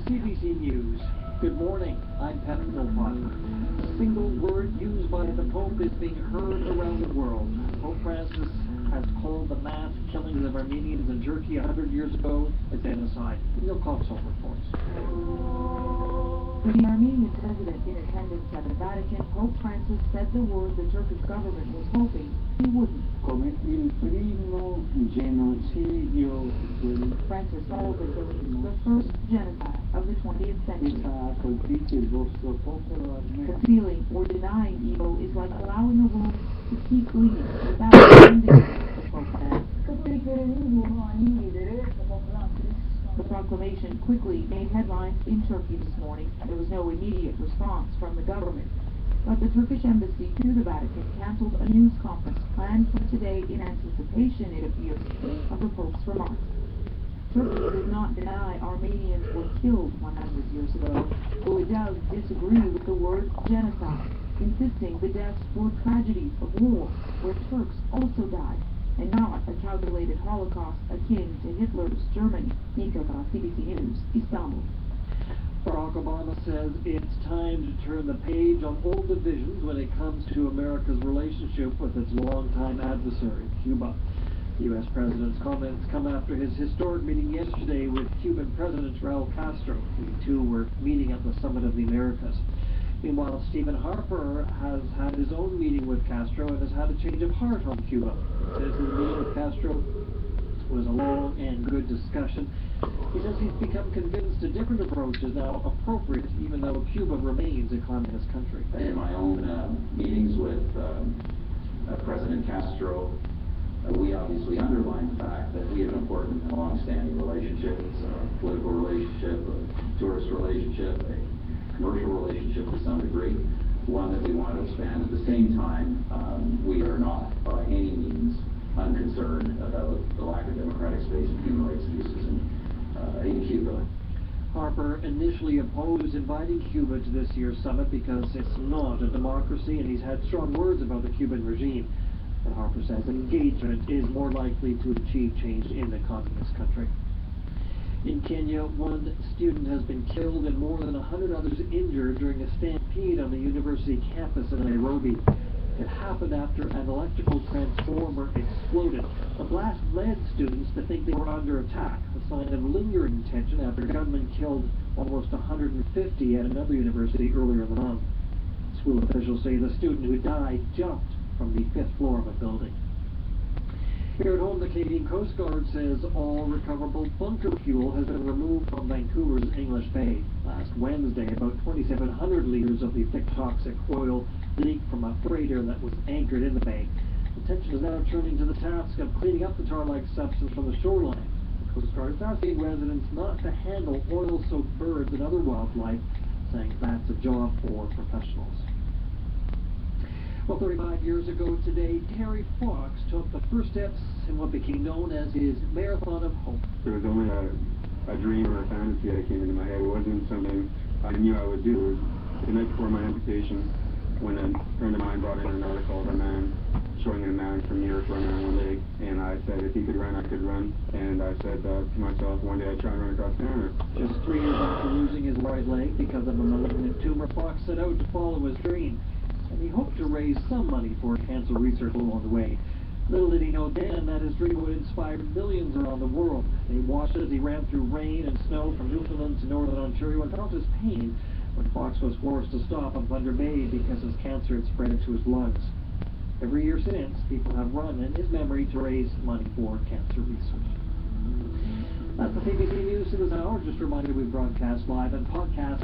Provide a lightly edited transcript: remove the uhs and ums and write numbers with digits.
CBC News. Good morning. I'm Pat Philpott. A single word used by the Pope is being heard around the world. Pope Francis has called the mass killings of Armenians in Turkey 100 years ago a genocide. Neil Coxall reports. For the Armenian president in attendance at the Vatican, Pope Francis said the word the Turkish government was hoping he wouldn't. Come il primo genocidio Francis called the killings the first genocide of the 20th century. Concealing or denying evil is like allowing a wound to keep bleeding without ending it, the Pope said. The proclamation quickly made headlines in Turkey this morning. There was no immediate response from the government. But the Turkish embassy to the Vatican canceled a news conference planned for today in anticipation, it appears, of the Pope's remarks. Turkey does not deny Armenians were killed 100 years ago, though it does disagree with the word genocide, insisting the deaths were tragedies of war where Turks also died, and not a calculated Holocaust akin to Hitler's Germany. Nika, CBC News, Istanbul. Barack Obama says it's time to turn the page on old divisions when it comes to America's relationship with its longtime adversary, Cuba. The U.S. President's comments come after his historic meeting yesterday with Cuban President Raul Castro. The two were meeting at the Summit of the Americas. Meanwhile, Stephen Harper has had his own meeting with Castro and has had a change of heart on Cuba. He says his meeting with Castro was a long and good discussion. He says he's become convinced a different approach is now appropriate, even though Cuba remains a communist country. In my own meetings with President Castro, we obviously underlined the fact that we have an important and long-standing relationship. It's a political relationship, a tourist relationship, a commercial relationship to some degree, one that we want to expand. At the same time, we are not by any means unconcerned about the lack of democratic space and human rights abuses in Cuba. Harper initially opposed inviting Cuba to this year's summit because it's not a democracy, and he's had strong words about the Cuban regime. But Harper says engagement is more likely to achieve change in the communist country. In Kenya, one student has been killed and more than 100 others injured during a stampede on the university campus in Nairobi. It happened after an electrical transformer exploded. The blast led students to think they were under attack, a sign of lingering tension after gunmen killed almost 150 at another university earlier in the month. School officials say the student who died jumped from the 5th floor of a building. Here at home, the Canadian Coast Guard says all recoverable bunker fuel has been removed from Vancouver's English Bay. Last Wednesday, about 2,700 liters of the thick toxic oil leaked from a freighter that was anchored in the bay. Attention is now turning to the task of cleaning up the tar-like substance from the shoreline. The Coast Guard is asking residents not to handle oil-soaked birds and other wildlife, saying that's a job for professionals. Well, 35 years ago today, Terry Fox took the first steps in what became known as his Marathon of Hope. There was only a dream or a fantasy that came into my head. It wasn't something I knew I would do. It was the night before my amputation when a friend of mine brought in an article of a man showing a man from New York running on one leg, and I said if he could run, I could run. And I said to myself, one day I'd try and run across Canada. Just 3 years after losing his right leg because of a malignant tumor, Fox set out to follow his dream. And he hoped to raise some money for cancer research along the way. Little did he know then that his dream would inspire millions around the world. They watched as he ran through rain and snow from Newfoundland to northern Ontario and felt his pain when Fox was forced to stop on Thunder Bay because his cancer had spread into his lungs. Every year since, people have run in his memory to raise money for cancer research. That's the CBC News to this hour. Just a reminder we broadcast live and podcast